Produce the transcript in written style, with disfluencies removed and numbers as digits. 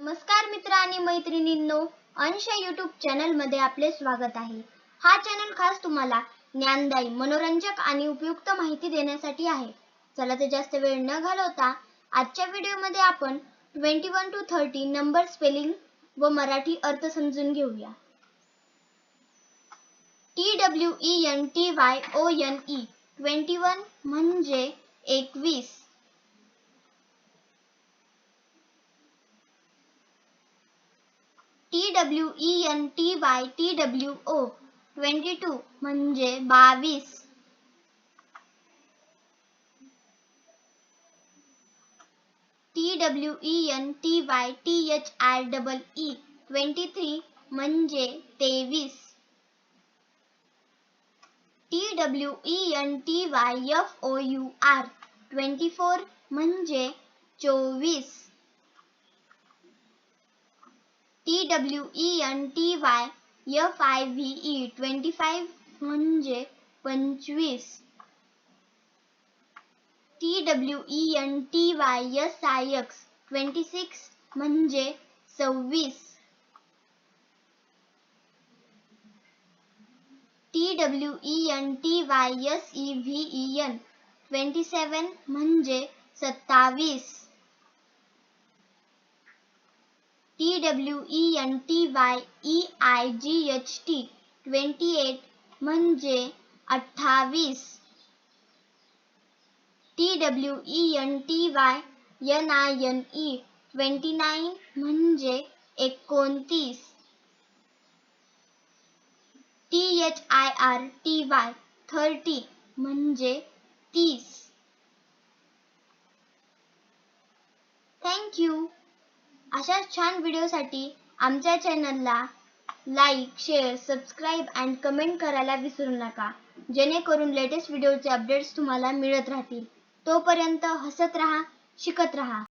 नमस्कार मित्र आणि मैत्रिणींनो, अंश YouTube चॅनल मध्ये आपले स्वागत आहे. हा चॅनल खास तुम्हाला ज्ञानदायी, मनोरंजक आणि उपयुक्त माहिती देण्यासाठी आहे. चला तर जास्त वेळ न घालवता आजच्या व्हिडिओमध्ये आपण 21 to 30 नंबर स्पेलिंग व मराठी अर्थ समजून घेऊया. TWENTYONE 21 म्हणजे 21. TWENTYTWO 22 म्हणजे 22. TWENTYTHREE 23 म्हणजे 23. TWENTYFOUR 24 म्हणजे 24. TWENTYFIVE 25 म्हणजे 25. TWENTYSIX 26 म्हणजे 26. TWENTYSEVEN 27 म्हणजे 27. TWENTYEIGHT 28 म्हणजे 28. TWENTYNINE 29 म्हणजे 29. THIRTY 30 म्हणजे 30. Thank you. अशा छान व्हिडिओसाठी आमच्या चॅनलला लाईक, शेअर, सबस्क्राईब आणि कमेंट करायला विसरू नका, जेणेकरून लेटेस्ट व्हिडिओचे अपडेट्स तुम्हाला मिळत राहतील. तोपर्यंत हसत राहा, शिकत राहा.